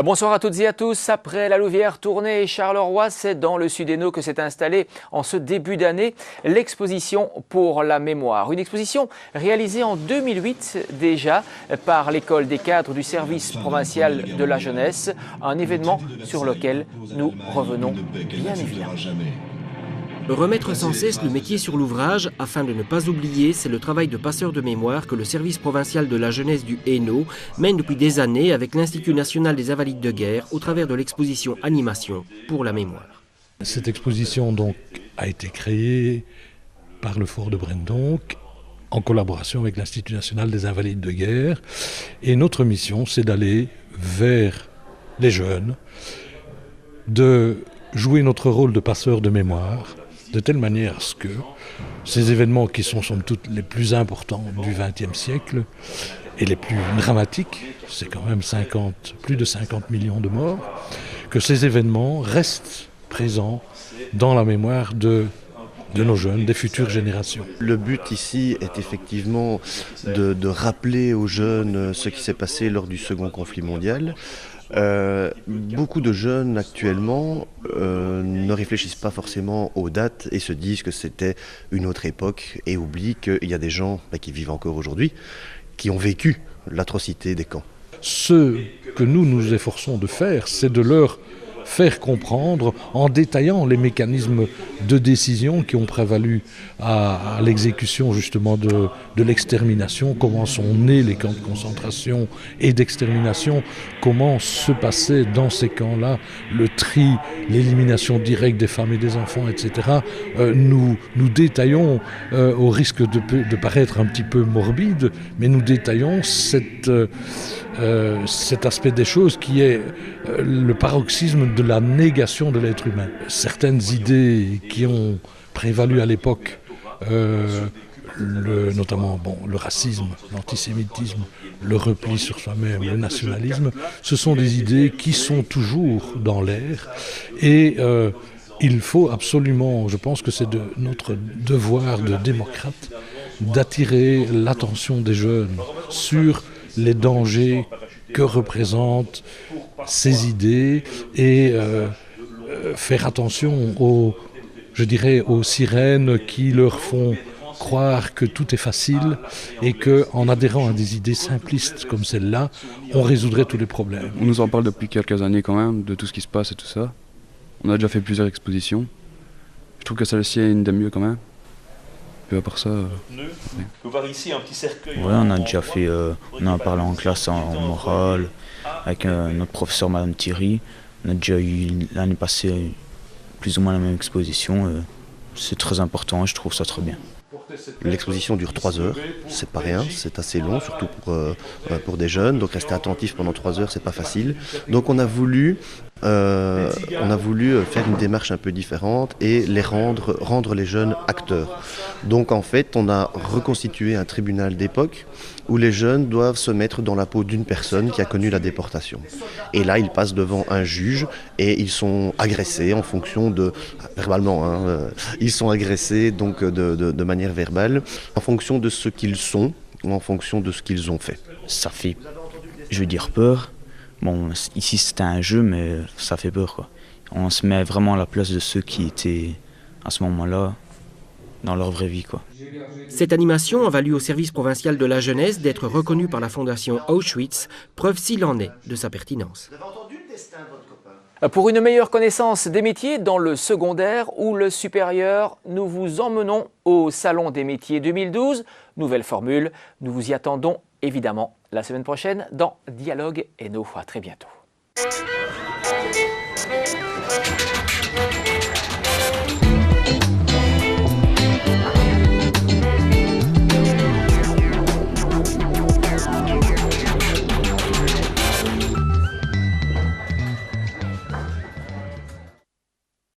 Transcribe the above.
Bonsoir à toutes et à tous. Après la Louvière, Tournai et Charleroi, c'est dans le Sud Hainaut que s'est installée en ce début d'année l'exposition pour la mémoire. Une exposition réalisée en 2008 déjà par l'école des cadres du service provincial de la jeunesse. Un événement sur lequel nous revenons bien évidemment. Remettre sans cesse le métier sur l'ouvrage afin de ne pas oublier, c'est le travail de passeur de mémoire que le service provincial de la jeunesse du Hainaut mène depuis des années avec l'Institut national des invalides de guerre au travers de l'exposition Animation pour la mémoire. Cette exposition donc a été créée par le Fort de Brendonck en collaboration avec l'Institut national des invalides de guerre, et notre mission c'est d'aller vers les jeunes, de jouer notre rôle de passeur de mémoire, de telle manière à ce que ces événements qui sont somme toute les plus importants du XXe siècle et les plus dramatiques, c'est quand même plus de 50 millions de morts, que ces événements restent présents dans la mémoire de nos jeunes, des futures générations. Le but ici est effectivement de rappeler aux jeunes ce qui s'est passé lors du second conflit mondial. Beaucoup de jeunes actuellement ne réfléchissent pas forcément aux dates et se disent que c'était une autre époque et oublient qu'il y a des gens qui vivent encore aujourd'hui qui ont vécu l'atrocité des camps. Ce que nous nous efforçons de faire, c'est de leur faire comprendre en détaillant les mécanismes de décision qui ont prévalu à l'exécution justement de l'extermination, comment sont nés les camps de concentration et d'extermination, comment se passait dans ces camps-là le tri, l'élimination directe des femmes et des enfants, etc. Nous détaillons, au risque de paraître un petit peu morbide, mais nous détaillons cet aspect des choses qui est le paroxysme de la négation de l'être humain. Certaines idées qui ont prévalu à l'époque, notamment le racisme, l'antisémitisme, le repli sur soi-même, le nationalisme, ce sont des idées qui sont toujours dans l'air et il faut absolument, je pense que c'est notre devoir de démocrate, d'attirer l'attention des jeunes sur les dangers que représentent ces idées et faire attention aux sirènes qui leur font croire que tout est facile et qu'en adhérant à des idées simplistes comme celle-là, on résoudrait tous les problèmes. On nous en parle depuis quelques années quand même, de tout ce qui se passe et tout ça. On a déjà fait plusieurs expositions. Je trouve que celle-ci est une des mieux quand même. Et à part ça... Vous voir ici un petit cercueil. Ouais, on a déjà fait, on en a parlé en classe en morale, avec notre professeur Madame Thierry. On a déjà eu l'année passée plus ou moins la même exposition. C'est très important et je trouve ça très bien. L'exposition dure 3 heures, c'est pas rien, c'est assez long, surtout pour des jeunes, donc rester attentif pendant 3 heures, c'est pas facile. Donc on a voulu faire une démarche un peu différente et rendre les jeunes acteurs. Donc en fait, on a reconstitué un tribunal d'époque où les jeunes doivent se mettre dans la peau d'une personne qui a connu la déportation. Et là, ils passent devant un juge et ils sont agressés en fonction verbalement, ils sont agressés donc de manière verbale, en fonction de ce qu'ils sont ou en fonction de ce qu'ils ont fait. Ça fait, je veux dire, peur. Bon, ici c'était un jeu, mais ça fait peur, quoi. On se met vraiment à la place de ceux qui étaient à ce moment-là dans leur vraie vie, quoi. Cette animation a valu au service provincial de la jeunesse d'être reconnu par la fondation Auschwitz, preuve s'il en est de sa pertinence. Pour une meilleure connaissance des métiers dans le secondaire ou le supérieur, nous vous emmenons au Salon des métiers 2012. Nouvelle formule, nous vous y attendons évidemment la semaine prochaine dans Dialogue Hainaut. À très bientôt.